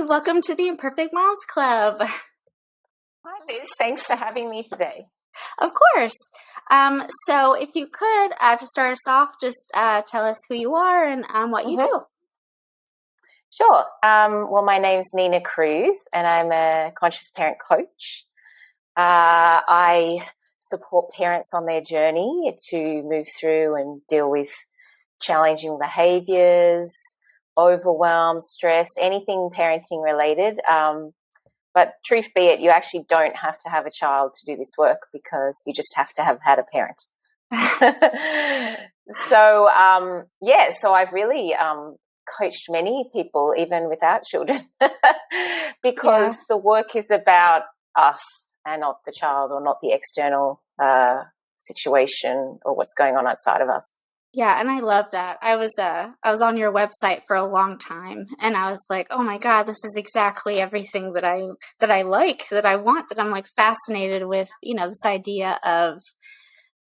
welcome to the Imperfect Moms Club. Hi, Liz. Thanks for having me today. Of course. So if you could, to start us off, just tell us who you are and what you do. Sure. Well, my name's Nina Cruz, and I'm a conscious parent coach. I support parents on their journey to move through and deal with challenging behaviors, overwhelm, stress, anything parenting related. But truth be it, you actually don't have to have a child to do this work because you just have to have had a parent. So I've really coached many people, even without children, because the work is about us and not the child or not the external situation or what's going on outside of us. Yeah, and I love that. I was on your website for a long time, and I was like, oh my God, this is exactly everything that I like, that I want, that I'm like fascinated with, this idea of,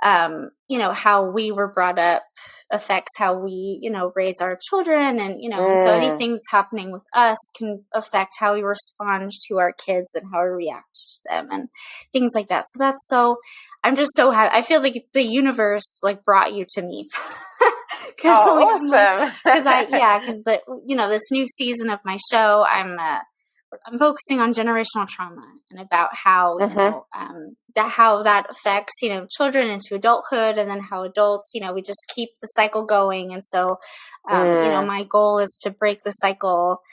how we were brought up affects how we, raise our children, and, and so anything that's happening with us can affect how we respond to our kids and how we react to them and things like that. So I'm just so happy. I feel like the universe brought you to me. Awesome. Because this new season of my show, I'm focusing on generational trauma and about how how that affects children into adulthood, and then how adults we just keep the cycle going. And so my goal is to break the cycle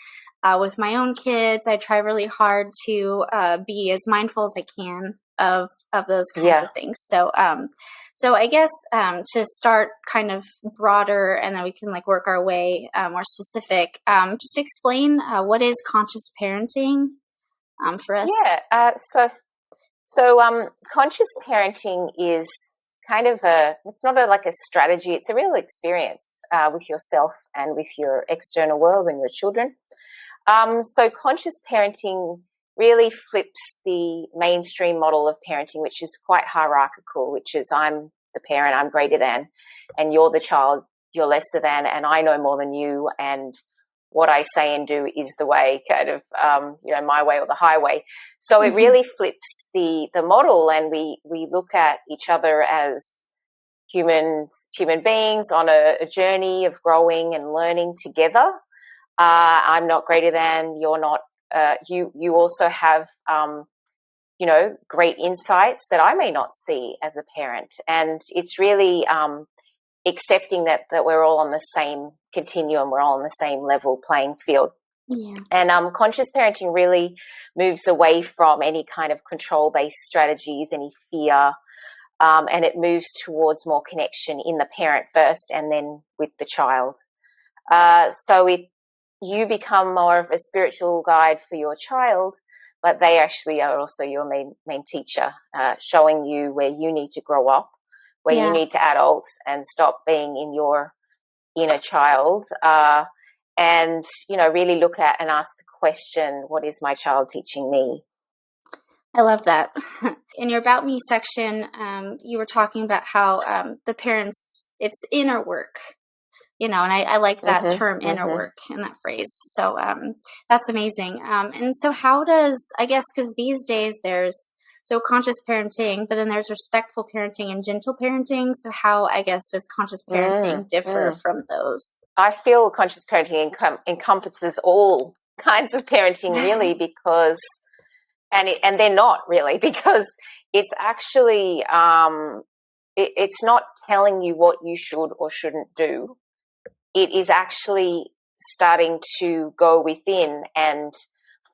with my own kids. I try really hard to be as mindful as I can of those kinds of things. So I guess to start kind of broader, and then we can work our way more specific, just explain what is conscious parenting for us. So conscious parenting is kind of it's not like a strategy, it's a real experience with yourself and with your external world and your children. So conscious parenting really flips the mainstream model of parenting, which is quite hierarchical, which is I'm the parent, I'm greater than, and you're the child, you're lesser than, and I know more than you, and what I say and do is the way, kind of, my way or the highway. So it really flips the model, and we look at each other as human beings on a journey of growing and learning together. I'm not greater than, you're not. You also have, great insights that I may not see as a parent. And it's really accepting that we're all on the same continuum, we're all on the same level playing field. Yeah. And conscious parenting really moves away from any kind of control-based strategies, any fear, and it moves towards more connection in the parent first and then with the child. You become more of a spiritual guide for your child, but they actually are also your main teacher, showing you where you need to grow up, where you need to adult and stop being in your inner child, and, really look at and ask the question, what is my child teaching me? I love that. In your About Me section, you were talking about how the parents, it's inner work. And I like that term, inner work, and that phrase. So that's amazing. And so how does, I guess, because these days there's conscious parenting, but then there's respectful parenting and gentle parenting. So how, I guess, does conscious parenting differ from those? I feel conscious parenting encompasses all kinds of parenting, really, because, and they're not really, because it's actually, it's not telling you what you should or shouldn't do. It is actually starting to go within and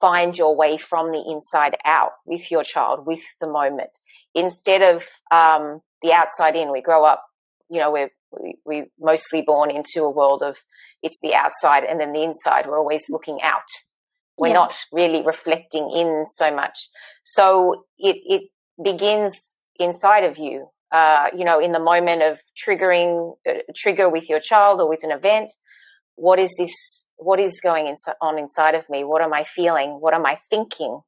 find your way from the inside out with your child, with the moment. Instead of the outside in, we grow up, we're mostly born into a world of it's the outside and then the inside. We're always looking out. We're not really reflecting in so much. So it begins inside of you. In the moment of trigger with your child or with an event, what is going on inside of me? What am I feeling? What am I thinking?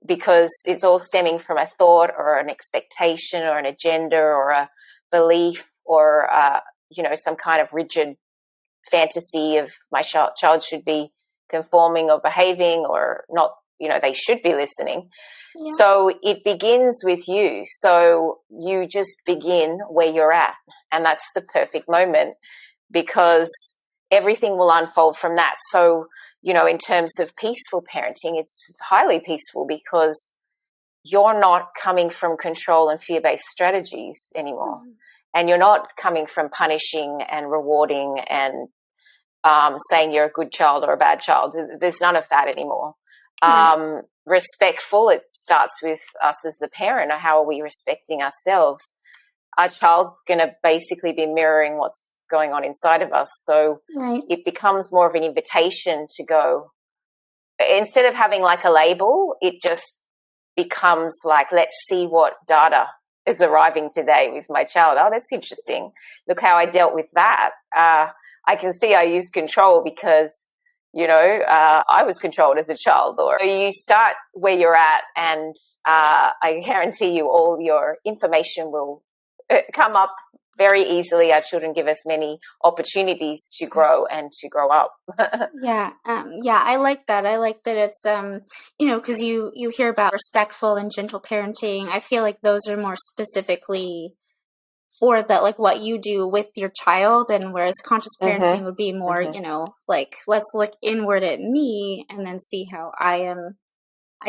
Because it's all stemming from a thought or an expectation or an agenda or a belief or, some kind of rigid fantasy of my child should be conforming or behaving or not, they should be listening. Yeah. So it begins with you. So you just begin where you're at. And that's the perfect moment, because everything will unfold from that. So, in terms of peaceful parenting, it's highly peaceful because you're not coming from control and fear-based strategies anymore. Mm-hmm. And you're not coming from punishing and rewarding and saying you're a good child or a bad child. There's none of that anymore. Right. Respectful, it starts with us as the parent. How are we respecting ourselves? Our child's going to basically be mirroring what's going on inside of us. So Right. it becomes more of an invitation to go, instead of having like a label, it just becomes like, let's see what data is arriving today with my child. Oh, that's interesting. Look how I dealt with that. I can see I used control because, I was controlled as a child. Or you start where you're at, and I guarantee you all your information will come up very easily. Our children give us many opportunities to grow and to grow up. Yeah. I like that. I like that it's, because you hear about respectful and gentle parenting. I feel like those are more specifically for that, like what you do with your child, and whereas conscious parenting would be more, like, let's look inward at me and then see how I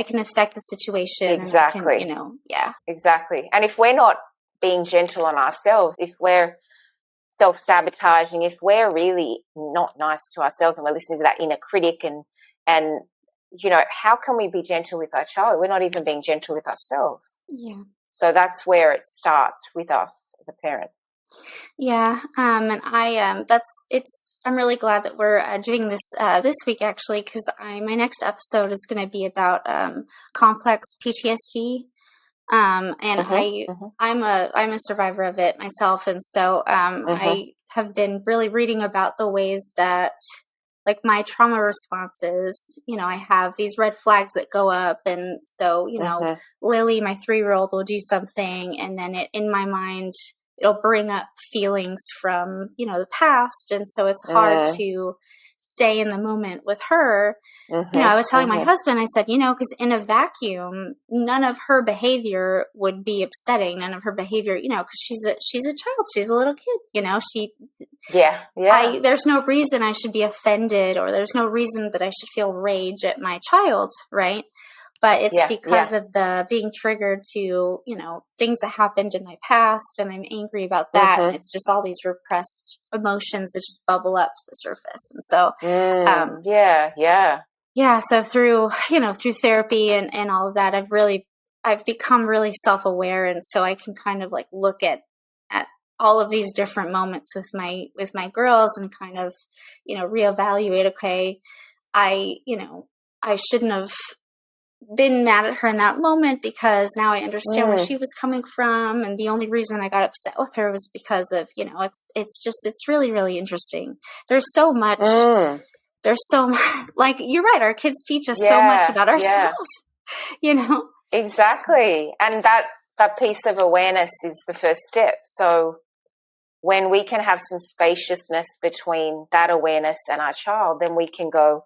can affect the situation. Exactly. And I can, yeah. Exactly. And if we're not being gentle on ourselves, if we're self-sabotaging, if we're really not nice to ourselves and we're listening to that inner critic and how can we be gentle with our child? We're not even being gentle with ourselves. Yeah. So that's where it starts with us as a parent. Yeah. And I'm really glad that we're doing this this week, actually, because my next episode is going to be about complex PTSD. And I'm a survivor of it myself. And so, I have been really reading about the ways that, like, my trauma responses, I have these red flags that go up. And so, Lily, my 3-year-old, will do something, and then in my mind, it'll bring up feelings from, the past. And so it's hard to stay in the moment with her. I was telling my husband, I said, because in a vacuum, none of her behavior would be upsetting. None of her behavior, because she's a child. She's a little kid, there's no reason I should be offended, or there's no reason that I should feel rage at my child. Right. But it's because of the being triggered to, things that happened in my past, and I'm angry about that. And it's just all these repressed emotions that just bubble up to the surface. And so, so through therapy and all of that, I've become really self-aware. And so I can kind of like look at all of these different moments with my girls and kind of, reevaluate, okay, I shouldn't have been mad at her in that moment, because now I understand where she was coming from. And the only reason I got upset with her was because of, it's really, really interesting. There's so much, like, you're right. Our kids teach us so much about ourselves, Exactly. And that piece of awareness is the first step. So when we can have some spaciousness between that awareness and our child, then we can go,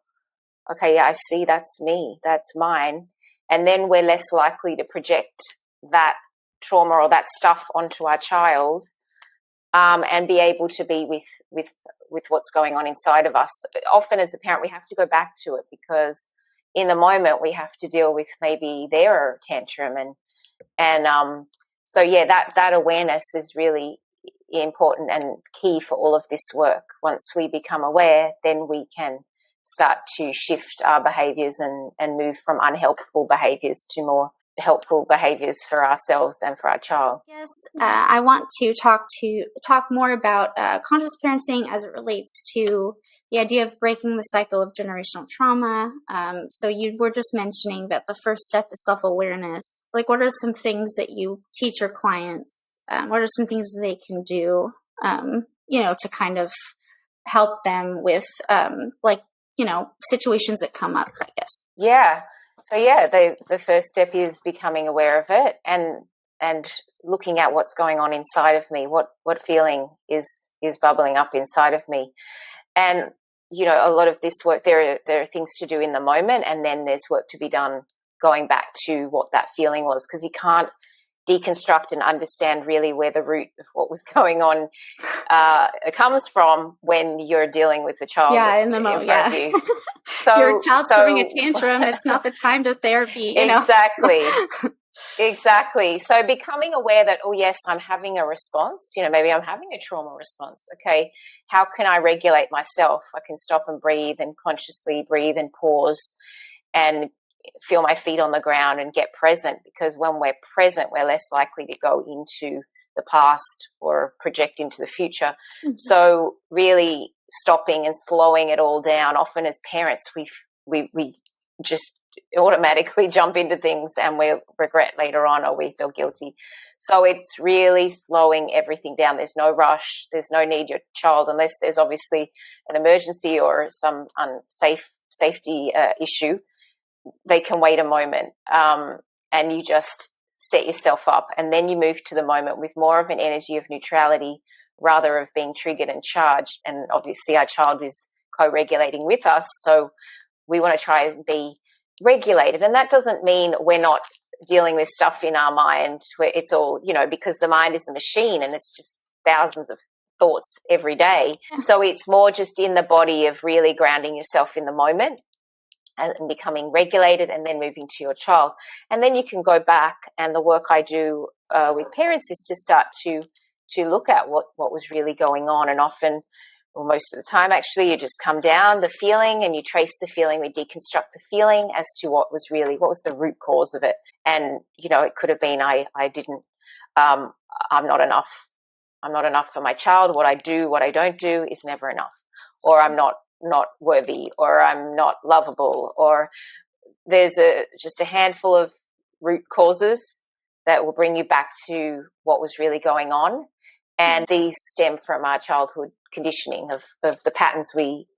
okay, I see, that's me, that's mine. And then we're less likely to project that trauma or that stuff onto our child, and be able to be with what's going on inside of us. Often as a parent, we have to go back to it, because in the moment we have to deal with maybe their tantrum. That awareness is really important and key for all of this work. Once we become aware, then we can start to shift our behaviors and move from unhelpful behaviors to more helpful behaviors for ourselves and for our child. Yes, I want to talk more about conscious parenting as it relates to the idea of breaking the cycle of generational trauma. So you were just mentioning that the first step is self-awareness. Like, what are some things that you teach your clients? What are some things that they can do, to kind of help them with, situations that come up, I guess? Yeah. So the first step is becoming aware of it and looking at what's going on inside of me. What feeling is bubbling up inside of me? And a lot of this work, there are things to do in the moment, and then there's work to be done going back to what that feeling was, because you can't deconstruct and understand really where the root of what was going on comes from when you're dealing with the child in the moment, front of you. So, if your child's throwing a tantrum, it's not the time to therapy. Exactly. Exactly. So becoming aware that, oh, yes, I'm having a response. Maybe I'm having a trauma response. Okay, how can I regulate myself? I can stop and breathe and consciously breathe and pause and feel my feet on the ground and get present, because when we're present, we're less likely to go into the past or project into the future. Mm-hmm. So really stopping and slowing it all down. Often as parents, we just automatically jump into things and we regret later on, or we feel guilty. So it's really slowing everything down. There's no rush. There's no need your child, unless there's obviously an emergency or some safety issue, they can wait a moment, and you just set yourself up, and then you move to the moment with more of an energy of neutrality rather of being triggered and charged. And obviously our child is co-regulating with us, so we want to try and be regulated. And that doesn't mean we're not dealing with stuff in our mind where it's all, because the mind is a machine and it's just thousands of thoughts every day. So it's more just in the body of really grounding yourself in the moment and becoming regulated, and then moving to your child. And then you can go back, and the work I do with parents is to start to look at what was really going on. And often, or most of the time actually, you just come down the feeling and you trace the feeling, we deconstruct the feeling as to what was the root cause of it. And, it could have been, I'm not enough for my child. What I do, what I don't do is never enough. Or I'm not worthy, or I'm not lovable, or there's just a handful of root causes that will bring you back to what was really going on. And these stem from our childhood conditioning of the patterns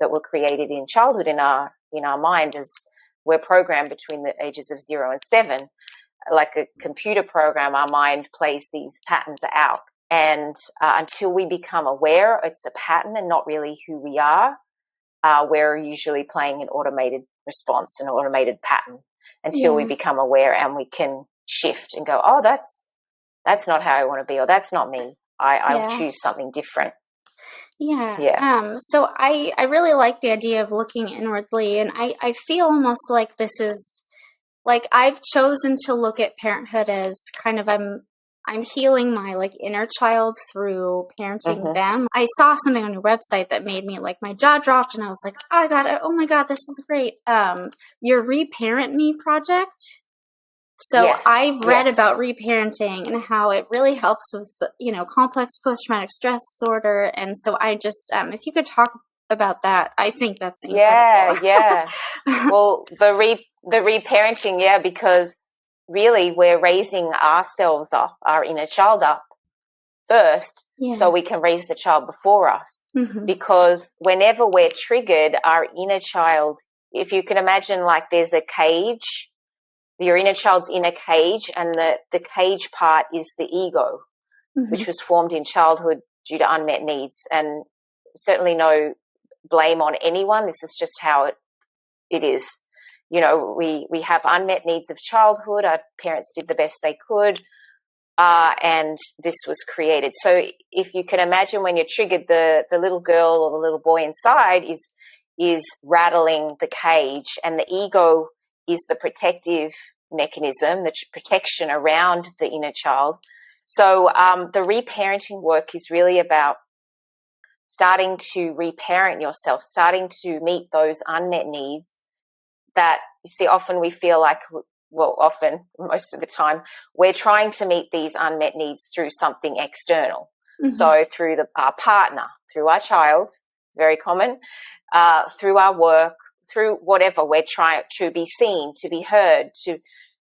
that were created in childhood in our mind, as we're programmed between the ages of 0 and 7. Like a computer program, our mind plays these patterns out. And until we become aware it's a pattern and not really who we are, we're usually playing an automated response, an automated pattern, until we become aware and we can shift and go, oh, that's not how I want to be, or that's not me. I'll choose something different. Yeah. So I really like the idea of looking inwardly, and I feel almost like this is like I've chosen to look at parenthood as kind of I'm healing my inner child through parenting them. I saw something on your website that made me my jaw dropped, and I was like, oh my God, this is great. Your Reparent Me project. So yes, I've read about reparenting and how it really helps with, complex post-traumatic stress disorder. And so I just, if you could talk about that, I think that's incredible. Yeah. Well, the reparenting, because really we're raising ourselves up, our inner child up first, so we can raise the child before us. Because whenever we're triggered, our inner child, if you can imagine there's a cage, your inner child's in a cage, and the cage part is the ego, which was formed in childhood due to unmet needs. And certainly no blame on anyone. This is just how it is. We have unmet needs of childhood. Our parents did the best they could, and this was created. So if you can imagine, when you're triggered, the little girl or the little boy inside is rattling the cage, and the ego is the protective mechanism, the protection around the inner child. So the reparenting work is really about starting to reparent yourself, starting to meet those unmet needs that, you see, often we feel most of the time, we're trying to meet these unmet needs through something external. So through our partner, through our child, very common, through our work, through whatever we're trying to be seen, to be heard,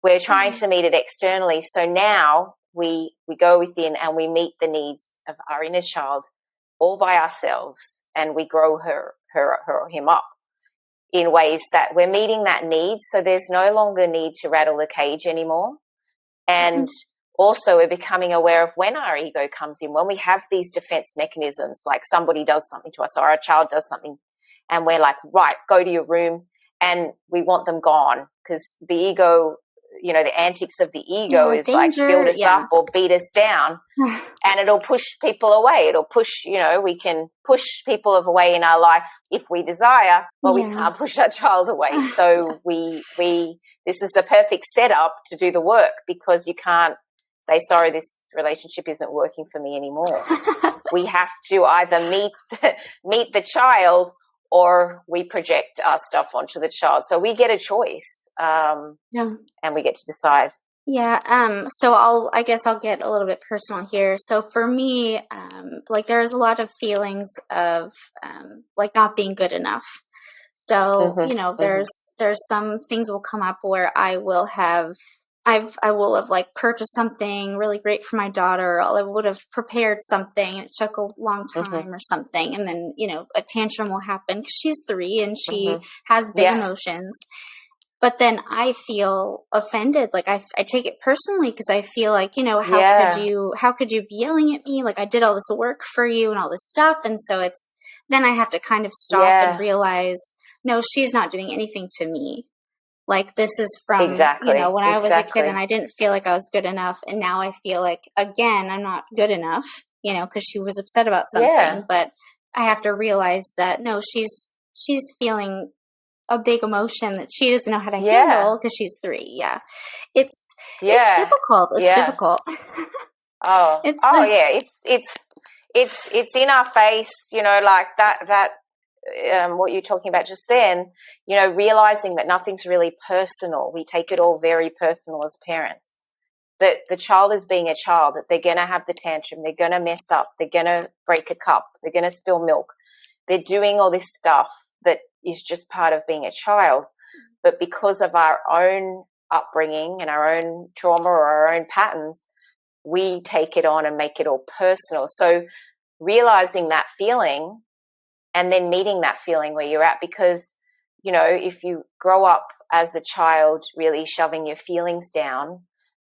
we're trying to meet it externally. So now we go within and we meet the needs of our inner child all by ourselves, and we grow him up in ways that we're meeting that need. So there's no longer need to rattle the cage anymore. And also we're becoming aware of when our ego comes in, when we have these defense mechanisms, like somebody does something to us or our child does something, and we're like, right, go to your room, and we want them gone because the ego, you know, the antics of the ego is danger, like build us up or beat us down. And it'll push people away. It'll push, you know, we can push people away in our life if we desire, but we can't push our child away. So this is the perfect setup to do the work, because you can't say, sorry, this relationship isn't working for me anymore. We have to either meet the child, or we project our stuff onto the child. So we get a choice, and we get to decide. Yeah. So I guess I'll get a little bit personal here. So for me, like there's a lot of feelings of, like not being good enough. So, you know, there's some things will come up where I will have like purchased something really great for my daughter. I would have prepared something. It took a long time or something. And then, you know, a tantrum will happen because she's 3 and she has big emotions. But then I feel offended. Like I take it personally because I feel like, you know, how could you be yelling at me? Like I did all this work for you and all this stuff. And so then I have to kind of stop and realize, no, she's not doing anything to me. Like this is from, you know, when I was a kid and I didn't feel like I was good enough. And now I feel like, again, I'm not good enough, you know, because she was upset about something. But I have to realize that, no, she's feeling a big emotion that she doesn't know how to handle because she's 3. Yeah. It's difficult. It's difficult. It's in our face, you know, like that what you're talking about just then, you know, realizing that nothing's really personal. We take it all very personal as parents, that the child is being a child, that they're going to have the tantrum, they're going to mess up, they're going to break a cup, they're going to spill milk. They're doing all this stuff that is just part of being a child. But because of our own upbringing and our own trauma or our own patterns, we take it on and make it all personal. So realizing that feeling and then meeting that feeling where you're at, because, you know, if you grow up as a child really shoving your feelings down,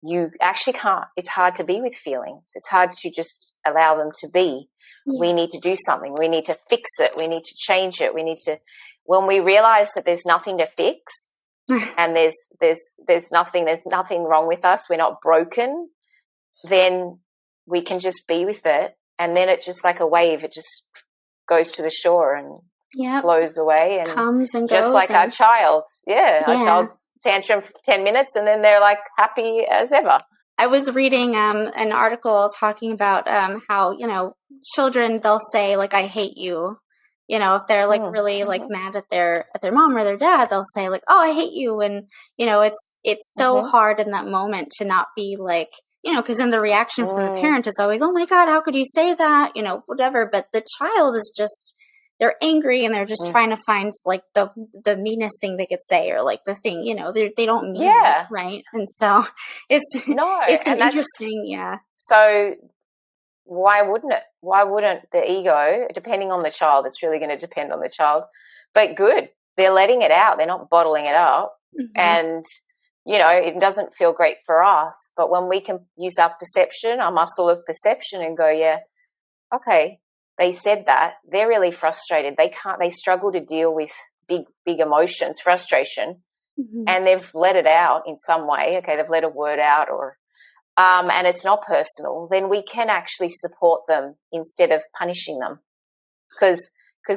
you actually can't. It's hard to be with feelings. It's hard to just allow them to be. We need to do something. We need to fix it. We need to change it. We need to, when we realize that there's nothing to fix and there's nothing wrong with us, we're not broken, then we can just be with it. And then it just like a wave, it just goes to the shore and flows away and comes and goes. Just like our child's, our child's tantrum for 10 minutes and then they're like happy as ever. I was reading an article talking about how, you know, children, they'll say like, I hate you. You know, if they're like really like mad at their mom or their dad, they'll say like, oh, I hate you. And, you know, it's so hard in that moment to not be like, you know, because then the reaction from the parent is always, oh my God, how could you say that? You know, whatever. But the child is just, they're angry and they're just trying to find like the meanest thing they could say, or like the thing, you know, they don't mean it, right? And so it's an interesting, So why wouldn't it? Why wouldn't the ego, depending on the child, it's really going to depend on the child, but good. They're letting it out. They're not bottling it up. And, you know, it doesn't feel great for us, but when we can use our perception, our muscle of perception and go, okay, they said that, they're really frustrated. They struggle to deal with big emotions, frustration, and they've let it out in some way. Okay, they've let a word out or, and it's not personal. Then we can actually support them instead of punishing them, because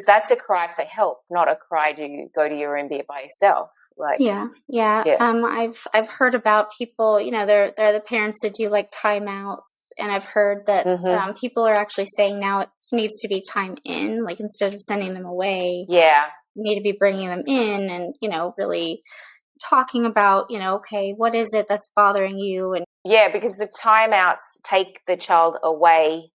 that's a cry for help, not a cry to go to your room, be it by yourself. Like, I've heard about people, you know, they're the parents that do like timeouts, and I've heard that people are actually saying now it needs to be time in, like instead of sending them away, you need to be bringing them in and, you know, really talking about, you know, okay, what is it that's bothering you? And because the timeouts take the child away.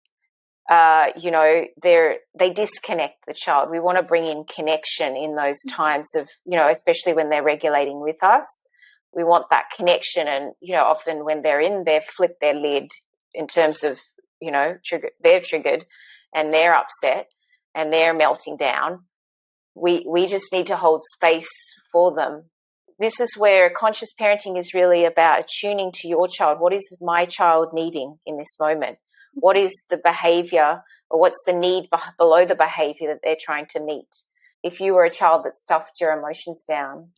You know, they disconnect the child. We want to bring in connection in those times of, you know, especially when they're regulating with us. We want that connection, and, you know, often when they're in there, flip their lid in terms of, you know, they're triggered and they're upset and they're melting down. We just need to hold space for them. This is where conscious parenting is really about attuning to your child. What is my child needing in this moment? What is the behavior, or what's the need below the behavior that they're trying to meet? if you were a child that stuffed your emotions down,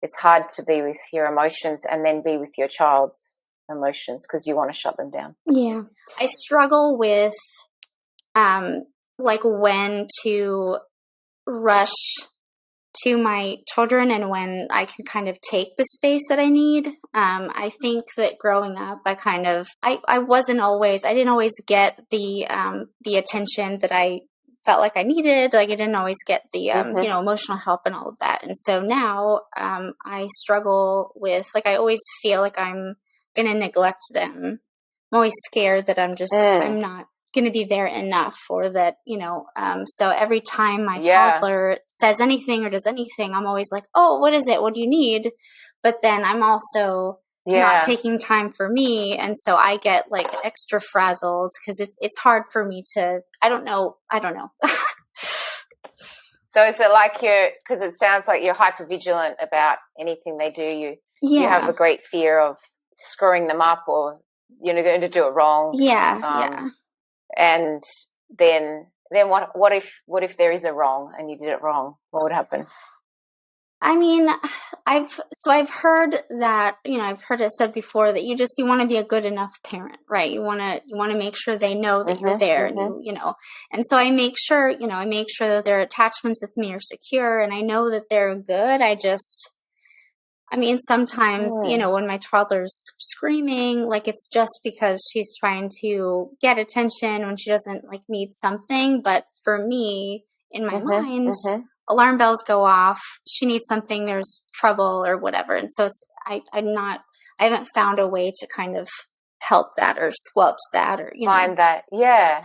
it's hard to be with your emotions and then be with your child's emotions because you want to shut them down. Yeah. I struggle with like when to rush to my children and when I can kind of take the space that I need. I think that growing up, I didn't always get the attention that I felt like I needed. Like I didn't always get the, emotional help and all of that. And so now, I struggle with, like, I always feel like I'm going to neglect them. I'm always scared that I'm not going to be there enough, or that, so every time my toddler says anything or does anything, I'm always like, oh, what is it? What do you need? But then I'm also not taking time for me. And so I get like extra frazzled because it's hard for me to, I don't know. So is it like because it sounds like you're hypervigilant about anything they do. You have a great fear of screwing them up or you're going to do it wrong. And then what if there is a wrong and you did it wrong? What would happen? I mean, I've heard that, I've heard it said before that you want to be a good enough parent, right? You want to make sure they know that you're there and and so I make sure that their attachments with me are secure and I know that they're good. Sometimes, when my toddler's screaming, like it's just because she's trying to get attention when she doesn't like need something. But for me, in my mind, alarm bells go off. She needs something. There's trouble or whatever. And so I haven't found a way to kind of help that or squelch that or, find that. Yeah.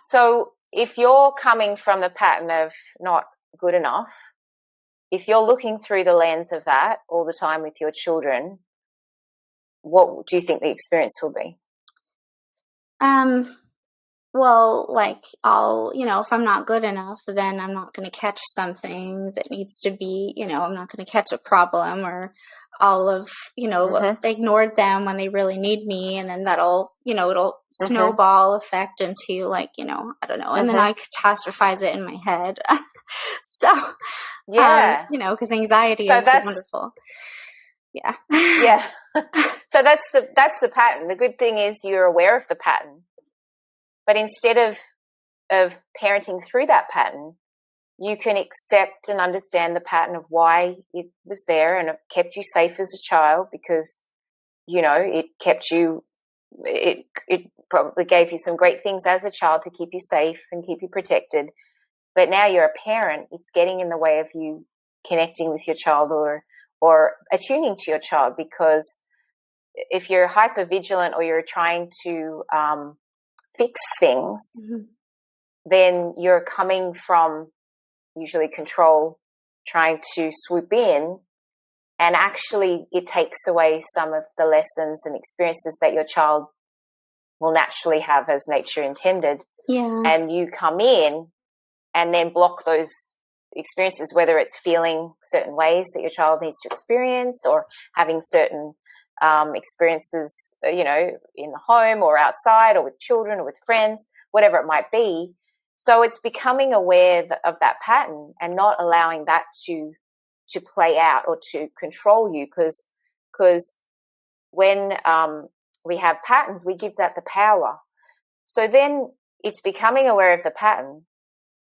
So if you're coming from the pattern of not good enough, if you're looking through the lens of that all the time with your children, what do you think the experience will be? Well, like if I'm not good enough, then I'm not going to catch something that needs to be, I'm not going to catch a problem, or I'll have, ignored them when they really need me. And then that'll, it'll snowball effect into like, I don't know. And then I catastrophize it in my head. So, because anxiety is wonderful. Yeah. Yeah. So that's the pattern. The good thing is you're aware of the pattern, but instead of parenting through that pattern, you can accept and understand the pattern of why it was there and it kept you safe as a child because, it kept you, it probably gave you some great things as a child to keep you safe and keep you protected. But now you're a parent, it's getting in the way of you connecting with your child or attuning to your child, because if you're hypervigilant or you're trying to fix things, then you're coming from usually control, trying to swoop in, and actually it takes away some of the lessons and experiences that your child will naturally have as nature intended. Yeah. And you come in and then block those experiences, whether it's feeling certain ways that your child needs to experience or having certain experiences, in the home or outside or with children or with friends, whatever it might be. So it's becoming aware of that pattern and not allowing that to play out or to control you, because when we have patterns, we give that the power. So then it's becoming aware of the pattern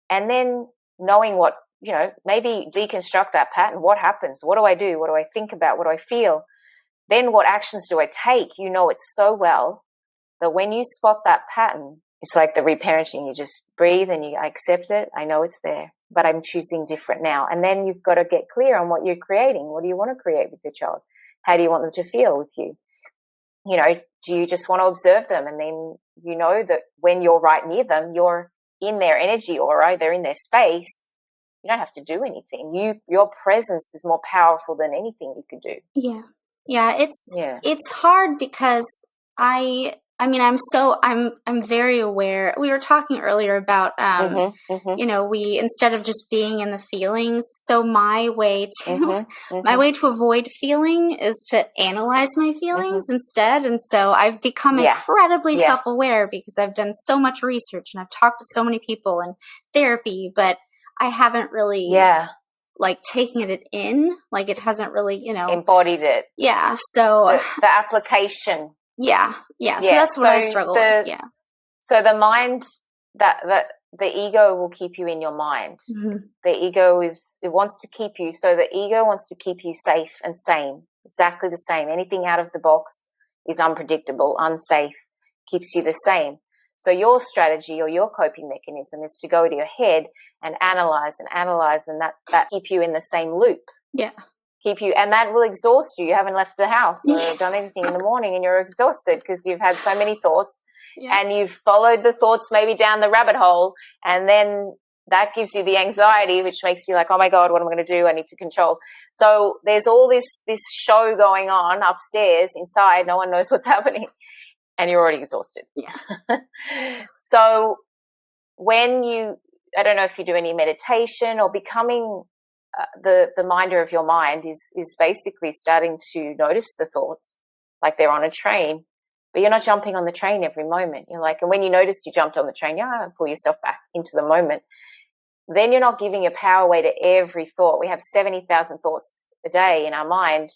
and then knowing what, maybe deconstruct that pattern. What happens? What do I do? What do I think about? What do I feel? Then what actions do I take? You know it so well that when you spot that pattern, it's like the reparenting. You just breathe and I accept it. I know it's there, but I'm choosing different now. And then you've got to get clear on what you're creating. What do you want to create with your child? How do you want them to feel with you? Do you just want to observe them? And then you know that when you're right near them, you're in their energy aura, they're in their space. You don't have to do anything. Your presence is more powerful than anything you could do. Yeah. Yeah. It's hard because I'm very aware. We were talking earlier about, we, instead of just being in the feelings. So my way to avoid feeling is to analyze my feelings instead. And so I've become incredibly self-aware because I've done so much research and I've talked to so many people in therapy, but I haven't really like taken it in, like it hasn't really, you know, embodied it. Yeah. So the application. Yeah. So that's what I struggle with. Yeah. So the mind, that the ego will keep you in your mind. Mm-hmm. The ego it wants to keep you. So the ego wants to keep you safe and sane. Exactly the same. Anything out of the box is unpredictable, unsafe, keeps you the same. So your strategy or your coping mechanism is to go to your head and analyze, and that keep you in the same loop. Yeah. Keep you, and that will exhaust you. You haven't left the house or done anything in the morning and you're exhausted because you've had so many thoughts and you've followed the thoughts maybe down the rabbit hole, and then that gives you the anxiety, which makes you like, oh my God, what am I going to do? I need to control. So there's all this show going on upstairs, inside. No one knows what's happening. And you're already exhausted. Yeah. So I don't know if you do any meditation or becoming the minder of your mind is basically starting to notice the thoughts like they're on a train, but you're not jumping on the train every moment. You're like, and when you notice you jumped on the train, pull yourself back into the moment. Then you're not giving your power away to every thought. We have 70,000 thoughts a day in our mind.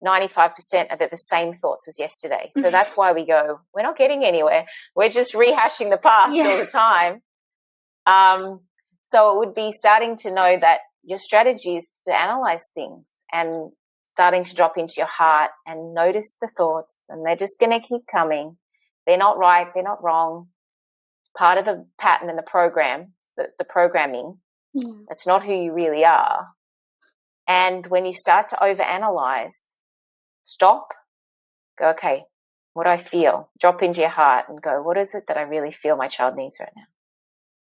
95% are the same thoughts as yesterday. So that's why we go, we're not getting anywhere. We're just rehashing the past all the time. So it would be starting to know that your strategy is to analyze things and starting to drop into your heart and notice the thoughts, and they're just going to keep coming. They're not right. They're not wrong. It's part of the pattern and the program, the programming. Yeah. That's not who you really are. And when you start to overanalyze, stop, go, okay, what do I feel? Drop into your heart and go, what is it that I really feel my child needs right now?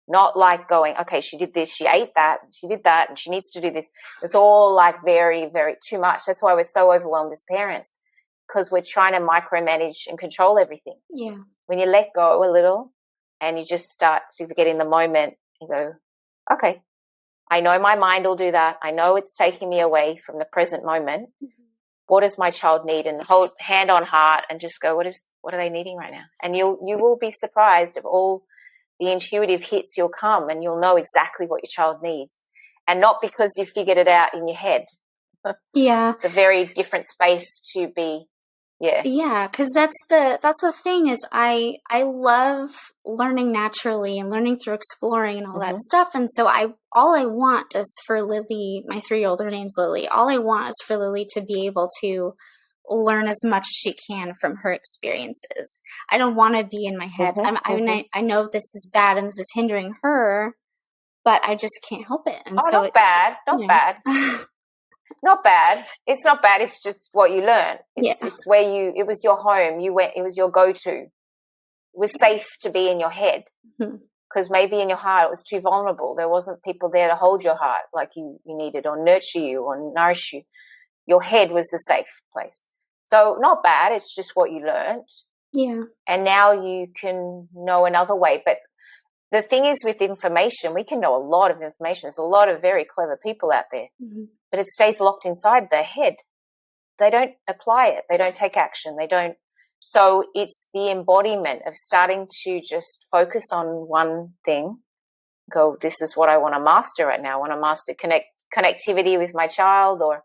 Not like going, okay, she did this, she ate that, she did that, and she needs to do this. It's all like very, very too much. That's why we're so overwhelmed as parents, because we're trying to micromanage and control everything. Yeah. When you let go a little and you just start to get in the moment, you go, okay, I know my mind will do that. I know it's taking me away from the present moment. Mm-hmm. What does my child need? And hold hand on heart and just go, what are they needing right now? And you will be surprised of all the intuitive hits you'll come, and you'll know exactly what your child needs. And not because you figured it out in your head. Yeah. It's a very different space to be. Yeah. Yeah, because that's the thing is I love learning naturally and learning through exploring and all that stuff. And so all I want is for Lily, my 3-year-old, her name's Lily. All I want is for Lily to be able to learn as much as she can from her experiences. I don't want to be in my head. I know this is bad and this is hindering her, but I just can't help it. And so not bad. Not bad. It's not bad. It's just what you learn. It's where it was your home. It was your go-to. It was safe to be in your head, because maybe in your heart it was too vulnerable. There wasn't people there to hold your heart like you needed, or nurture you or nourish you. Your head was the safe place. So not bad. It's just what you learned. Yeah. And now you can know another way. But the thing is, with information, we can know a lot of information. There's a lot of very clever people out there, but it stays locked inside their head. They don't apply it. They don't take action. They don't. So it's the embodiment of starting to just focus on one thing. Go, this is what I want to master right now. I want to master connectivity with my child, or,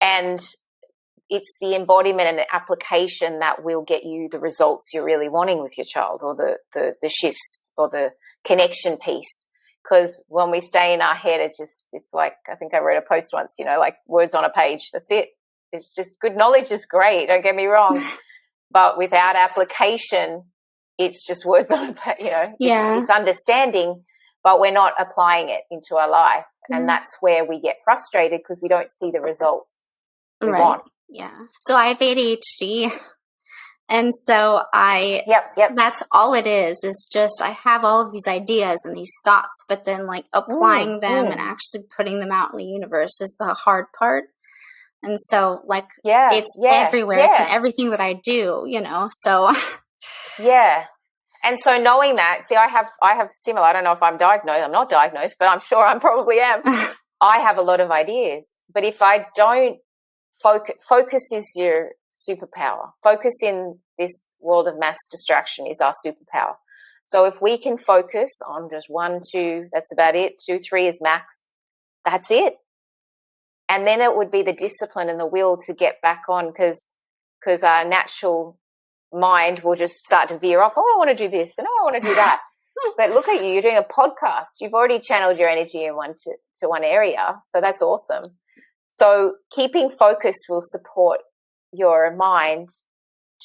and it's the embodiment and the application that will get you the results you're really wanting with your child, or the shifts or the connection piece. Because when we stay in our head, it's like, I think I wrote a post once, like words on a page. That's it. It's just good knowledge is great. Don't get me wrong. But without application, it's just words on a page, it's understanding, but we're not applying it into our life. And that's where we get frustrated, because we don't see the results we want. Yeah. So I have ADHD. And so that's all it is just I have all of these ideas and these thoughts, but then like applying them and actually putting them out in the universe is the hard part. And so like it's everywhere. It's in everything that I do, so. Yeah. And so knowing that, see, I have similar, I don't know if I'm diagnosed, I'm not diagnosed, but I'm sure I probably am. I have a lot of ideas, but if I don't focus is your superpower. Focus in this world of mass distraction is our superpower. So if we can focus on just 1, 2, that's about it. 2, 3 is max. That's it. And then it would be the discipline and the will to get back on, because our natural mind will just start to veer off. Oh, I want to do this, and oh, I want to do that. But look at you, you're doing a podcast. You've already channeled your energy in one area. So that's awesome. So keeping focus will support your mind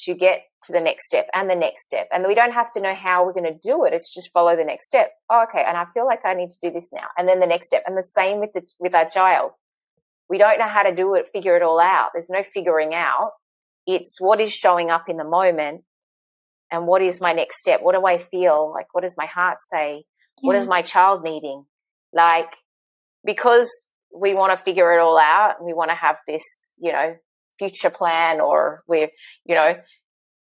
to get to the next step and the next step. And we don't have to know how we're going to do it. It's just follow the next step. Oh, okay. And I feel like I need to do this now. And then the next step. And the same with our child. We don't know how to do it, figure it all out. There's no figuring out. It's what is showing up in the moment, and what is my next step? What do I feel? Like, what does my heart say? Yeah. What is my child needing? Like, because we want to figure it all out, and we want to have this, future plan, or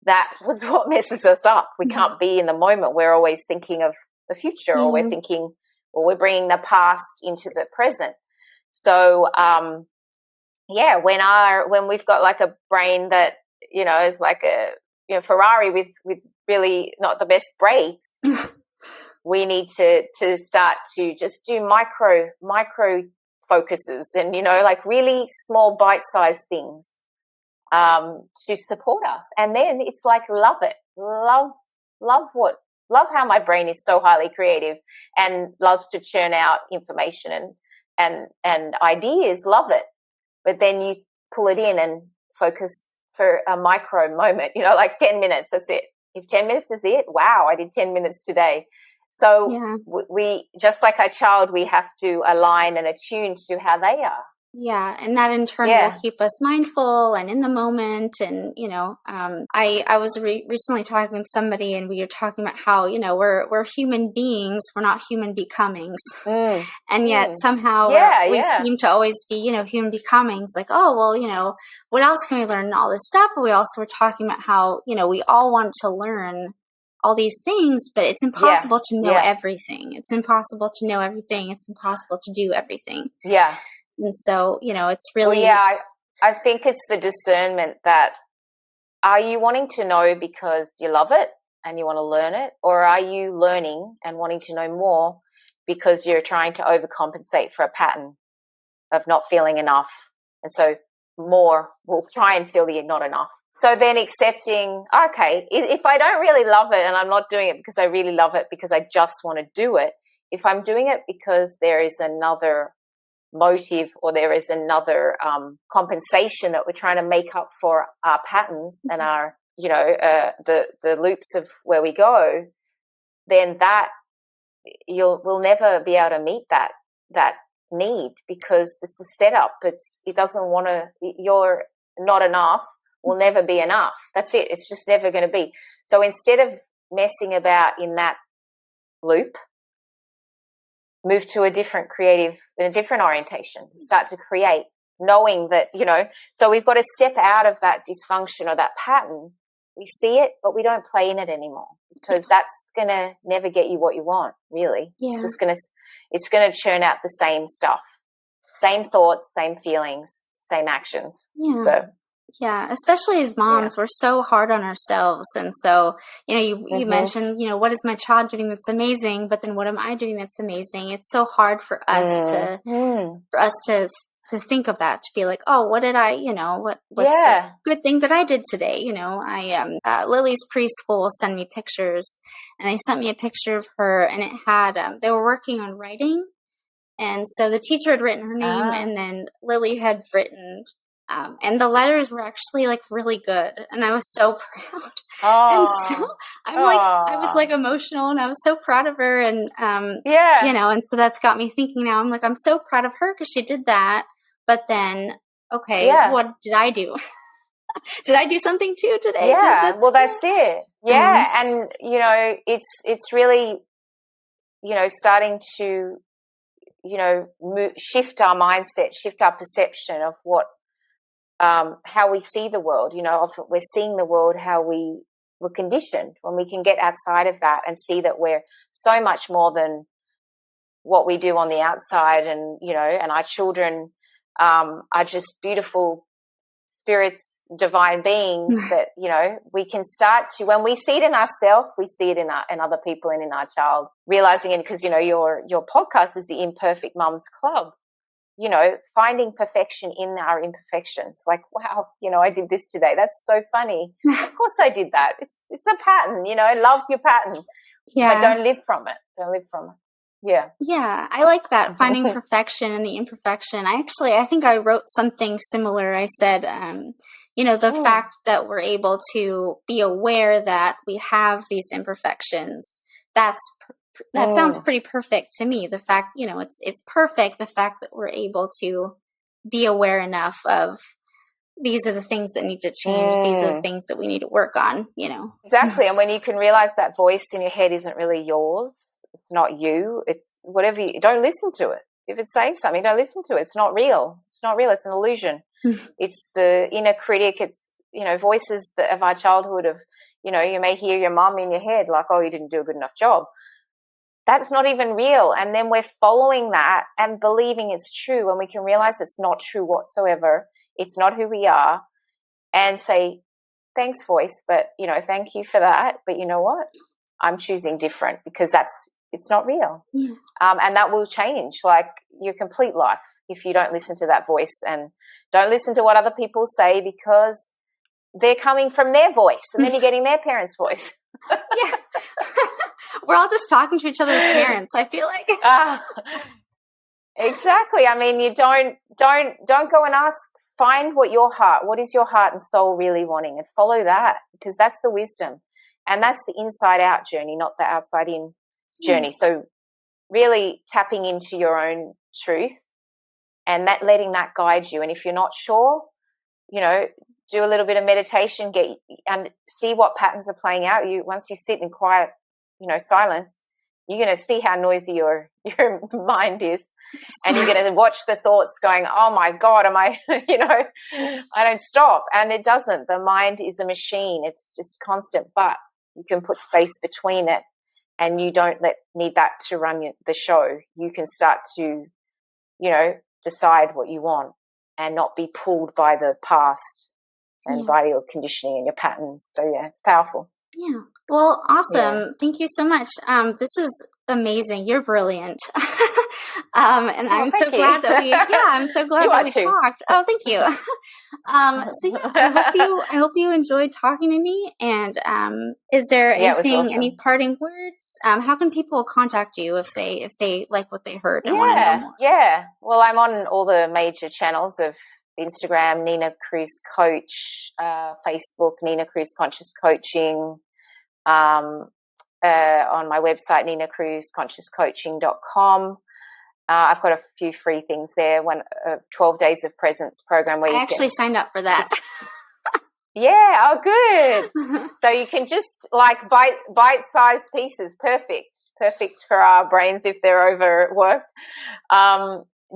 that was what messes us up. We can't be in the moment. We're always thinking of the future, or we're bringing the past into the present. So, when we've got like a brain that, is like a, Ferrari with really not the best brakes, we need to start to just do micro focuses, and, like really small bite-sized things, to support us. And then it's like, love it. Love how my brain is so highly creative and loves to churn out information and ideas. Love it. But then you pull it in and focus for a micro moment, like 10 minutes. That's it. If 10 minutes is it, wow, I did 10 minutes today. So we, just like our child, we have to align and attune to how they are. Yeah. And that in turn will keep us mindful and in the moment. And, I was recently talking with somebody, and we were talking about how, we're human beings. We're not human becomings. And yet somehow we seem to always be, human becomings. Like, oh, well, what else can we learn and all this stuff? But we also were talking about how, we all want to learn all these things, but it's impossible to know everything. It's impossible to know everything. It's impossible to do everything. Yeah. And so, it's really... Well, I think it's the discernment that, are you wanting to know because you love it and you want to learn it? Or are you learning and wanting to know more because you're trying to overcompensate for a pattern of not feeling enough? And so more will try and feel you're not enough. So then accepting, okay, if I don't really love it and I'm not doing it because I really love it, because I just want to do it, if I'm doing it because there is another motive, or there is another compensation that we're trying to make up for our patterns and our, the loops of where we go, then that we'll never be able to meet that need, because it's a setup. It doesn't want to. You're not enough. Will never be enough. That's it. It's just never going to be. So instead of messing about in that loop, move to a different orientation, start to create, knowing that, so we've got to step out of that dysfunction or that pattern. We see it, but we don't play in it anymore, because that's going to never get you what you want, really. Yeah. It's going to churn out the same stuff, same thoughts, same feelings, same actions. Yeah. So, yeah, especially as moms, we're so hard on ourselves. And so, you mentioned, what is my child doing that's amazing? But then what am I doing that's amazing? It's so hard for us to think of that, to be like, oh, what did I, what's a good thing that I did today? Lily's preschool will send me pictures, and they sent me a picture of her, and it had, they were working on writing. And so the teacher had written her name, and then Lily had written, and the letters were actually like really good, and I was so proud. And so I was like emotional, and I was so proud of her, and and so that's got me thinking now. I'm like, I'm so proud of her because she did that. But then, what did I do? Did I do something too today? Yeah, that's it. Yeah, and it's really starting to shift our mindset, shift our perception of what. How we see the world, often we're seeing the world how we were conditioned. When we can get outside of that and see that we're so much more than what we do on the outside, and and our children are just beautiful spirits, divine beings that, you know, we can start to, when we see it in ourselves, we see it in other people and in our child, realizing it, because, you know, your podcast is the Imperfect Mums Club, you know, finding perfection in our imperfections. Like, wow, you know, I did this today. That's so funny. Of course I did that. It's a pattern, you know, love your pattern. Yeah. But don't live from it. Don't live from it. Yeah. Yeah, I like that, finding perfection in the imperfection. I think I wrote something similar. I said, you know, the fact that we're able to be aware that we have these imperfections, that sounds pretty perfect to me. The fact, you know, it's perfect, the fact that we're able to be aware enough of these are the things that need to change. These are the things that we need to work on, you know. Exactly. And when you can realize that voice in your head isn't really yours, it's not you, it's whatever you, don't listen to it. If it's saying something, don't listen to it. It's not real. It's not real. It's an illusion. It's the inner critic. It's, you know, voices of our childhood of, you know, you may hear your mom in your head like, oh, you didn't do a good enough job. That's not even real. And then we're following that and believing it's true, and we can realize it's not true whatsoever. It's not who we are, and say, thanks, voice, but, you know, thank you for that. But you know what? I'm choosing different, because it's not real. Yeah. And that will change, like, your complete life if you don't listen to that voice and don't listen to what other people say, because they're coming from their voice, and then you're getting their parents' voice. Yeah. We're all just talking to each other as parents, I feel like. Exactly. I mean, you don't go and ask, find what is your heart and soul really wanting, and follow that, because that's the wisdom. And that's the inside out journey, not the outside in journey. So really tapping into your own truth and letting that guide you. And if you're not sure, you know, do a little bit of meditation, and see what patterns are playing out. Once you sit in quiet, you know, silence, you're going to see how noisy your mind is. And you're going to watch the thoughts going, oh my God, you know, I don't stop. And it doesn't. The mind is a machine. It's just constant, but you can put space between it, and you don't need that to run the show. You can start to, you know, decide what you want and not be pulled by the past and by your conditioning and your patterns. So yeah, it's powerful. Yeah. Well, awesome. Yeah. Thank you so much. This is amazing. You're brilliant. And I'm so glad that I'm so glad that we talked. Oh, thank you. So yeah, I hope you enjoyed talking to me. And is there anything, any parting words? How can people contact you if they like what they heard and want to know more? Yeah. Well, I'm on all the major channels of Instagram, Nina Cruz Coach, Facebook, Nina Cruz Conscious Coaching, on my website, ninacruzconsciouscoaching.com. I've got a few free things there. 12 Days of Presence program where I actually signed up for that. Yeah, oh good. So you can just like bite-sized pieces, perfect for our brains if they're overworked.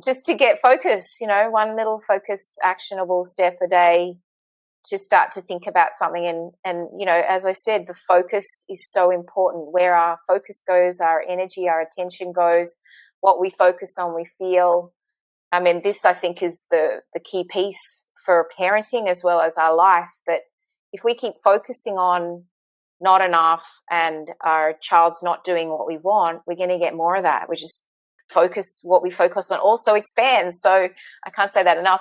Just to get focus, you know, one little focus actionable step a day to start to think about something. And you know, as I said, the focus is so important. Where our focus goes, our energy, our attention goes, what we focus on, we feel. I mean, this I think is the key piece for parenting as well as our life, that if we keep focusing on not enough and our child's not doing what we want, we're going to get more of that. We just what we focus on also expands. So I can't say that enough.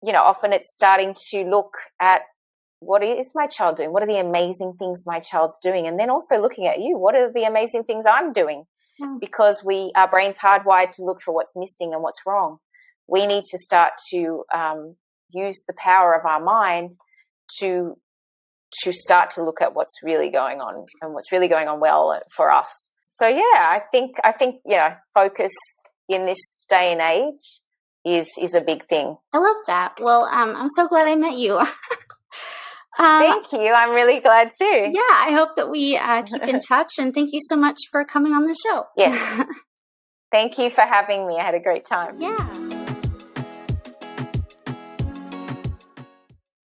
You know, often it's starting to look at what is my child doing? What are the amazing things my child's doing? And then also looking at you, what are the amazing things I'm doing? Yeah. Because our brain's hardwired to look for what's missing and what's wrong. We need to start to use the power of our mind to start to look at what's really going on and what's really going on well for us. So yeah, I think yeah, focus in this day and age is a big thing. I love that. Well, I'm so glad I met you. Thank you. I'm really glad too. Yeah, I hope that we keep in touch, and thank you so much for coming on the show. Yes. Thank you for having me. I had a great time. Yeah.